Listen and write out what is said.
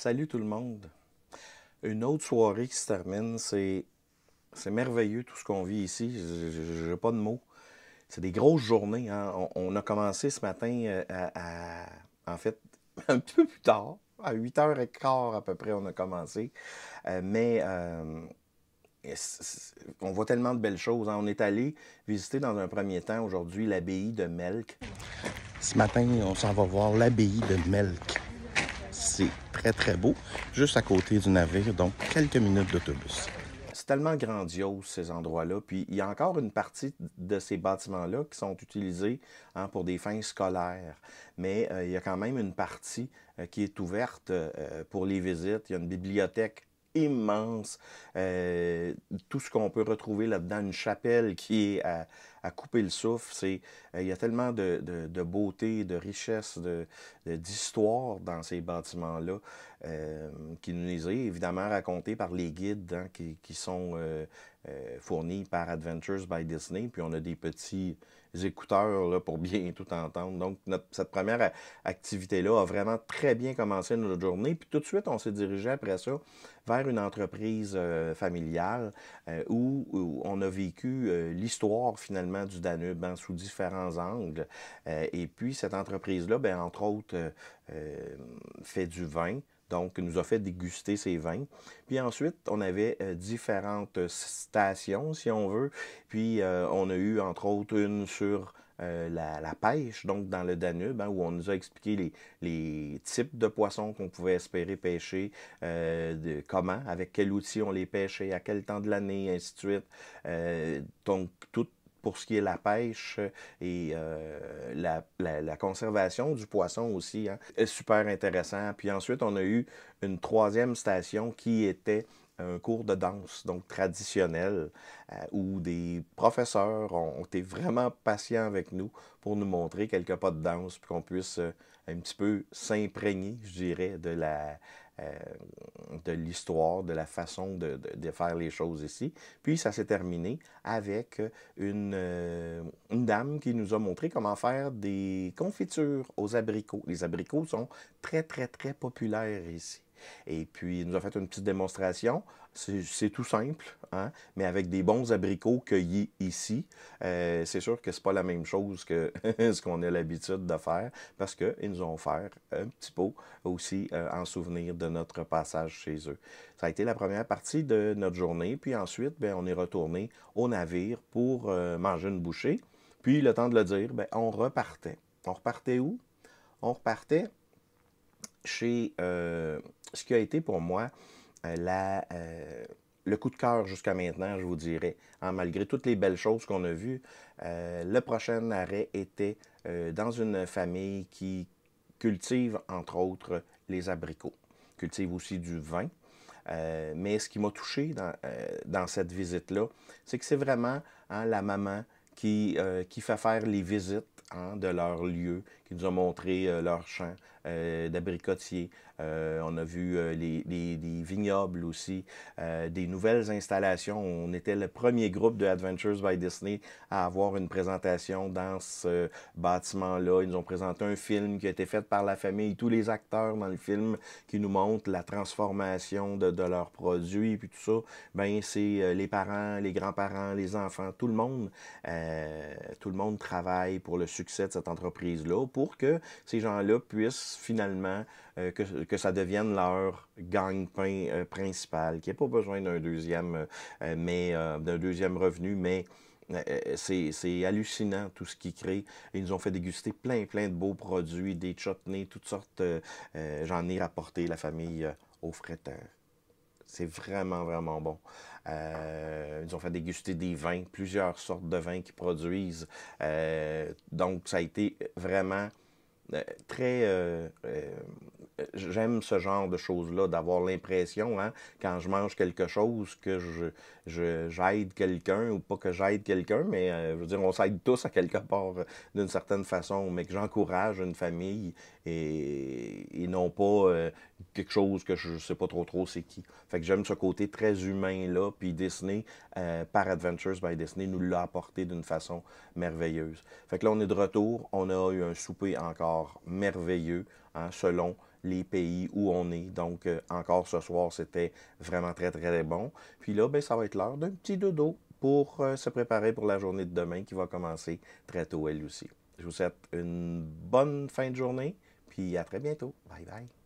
Salut tout le monde. Une autre soirée qui se termine, c'est merveilleux tout ce qu'on vit ici. J'ai pas de mots. C'est des grosses journées, hein. On a commencé ce matin en fait, un petit peu plus tard. À 8h15 à peu près, on a commencé. Mais on voit tellement de belles choses, hein. On est allé visiter dans un premier temps aujourd'hui l'abbaye de Melk. Ce matin, on s'en va voir l'abbaye de Melk. C'est très, très beau, juste à côté du navire, donc quelques minutes d'autobus. C'est tellement grandiose, ces endroits-là. Puis il y a encore une partie de ces bâtiments-là qui sont utilisés, hein, pour des fins scolaires. Mais il y a quand même une partie qui est ouverte pour les visites. Il y a une bibliothèque immense. Tout ce qu'on peut retrouver là-dedans, une chapelle qui est à couper le souffle. Il y a tellement de beauté, de richesse, d'histoire dans ces bâtiments-là, qui nous est évidemment raconté par les guides, hein, qui sont fournis par Adventures by Disney. Puis on a des petits écouteurs là, pour bien tout entendre. Donc, cette première activité-là a vraiment très bien commencé notre journée. Puis tout de suite, on s'est dirigé après ça vers une entreprise familiale où on a vécu l'histoire finalement du Danube, hein, sous différents angles. Et puis, cette entreprise-là, ben, entre autres, fait du vin. Donc, nous a fait déguster ces vins. Puis ensuite, on avait différentes stations, si on veut. Puis, on a eu, entre autres, une sur la pêche, donc dans le Danube, hein, où on nous a expliqué les types de poissons qu'on pouvait espérer pêcher, comment, avec quel outil on les pêchait, à quel temps de l'année, ainsi de suite. Donc, tout pour ce qui est la pêche et la conservation du poisson aussi, hein, est super intéressant. Puis ensuite, on a eu une troisième station qui était un cours de danse, donc traditionnel, où des professeurs ont été vraiment patients avec nous pour nous montrer quelques pas de danse, puis qu'on puisse un petit peu s'imprégner, je dirais, euh, de l'histoire, de la façon de faire les choses ici. Puis ça s'est terminé avec une dame qui nous a montré comment faire des confitures aux abricots. Les abricots sont très, très, très populaires ici. Et puis, il nous a fait une petite démonstration. C'est tout simple, hein, mais avec des bons abricots cueillis ici. C'est sûr que c'est pas la même chose que ce qu'on a l'habitude de faire, parce qu'ils nous ont offert un petit pot aussi en souvenir de notre passage chez eux. Ça a été la première partie de notre journée. Puis ensuite, ben, on est retourné au navire pour manger une bouchée. Puis, le temps de le dire, ben, on repartait. On repartait où? On repartait chez ce qui a été pour moi le coup de cœur jusqu'à maintenant, je vous dirais. Hein, malgré toutes les belles choses qu'on a vues, le prochain arrêt était dans une famille qui cultive, entre autres, les abricots. Cultive aussi du vin. Mais ce qui m'a touché dans cette visite-là, c'est que c'est vraiment, hein, la maman qui fait faire les visites, hein, de leur lieu, qui nous a montré leur champ d'abricotiers. On a vu les vignobles aussi, des nouvelles installations. On était le premier groupe de Adventures by Disney à avoir une présentation dans ce bâtiment-là. Ils nous ont présenté un film qui a été fait par la famille, tous les acteurs dans le film qui nous montrent la transformation de leurs produits, puis tout ça. Ben, c'est les parents, les grands-parents, les enfants, tout le monde travaille pour le succès de cette entreprise-là, pour que ces gens-là puissent finalement, que ça devienne leur gagne-pain principal, qu'il n'y ait pas besoin d'un deuxième revenu, mais c'est hallucinant tout ce qu'ils créent. Ils nous ont fait déguster plein, plein de beaux produits, des chutneys, toutes sortes. J'en ai rapporté la famille aux fretteurs. C'est vraiment, vraiment bon. Ils nous ont fait déguster des vins, plusieurs sortes de vins qu'ils produisent. Donc, ça a été vraiment très... j'aime ce genre de choses-là, d'avoir l'impression, hein, quand je mange quelque chose, que j'aide quelqu'un, ou pas que j'aide quelqu'un, mais je veux dire, on s'aide tous à quelque part d'une certaine façon, mais que j'encourage une famille et non pas quelque chose que je sais pas trop c'est qui. Fait que j'aime ce côté très humain-là, puis Disney, par Adventures by Disney, nous l'a apporté d'une façon merveilleuse. Fait que là, on est de retour, on a eu un souper encore merveilleux, hein, selon les pays où on est. Donc, encore ce soir, c'était vraiment très, très bon. Puis là, ben, ça va être l'heure d'un petit dodo pour se préparer pour la journée de demain qui va commencer très tôt, elle aussi. Je vous souhaite une bonne fin de journée, puis à très bientôt. Bye bye.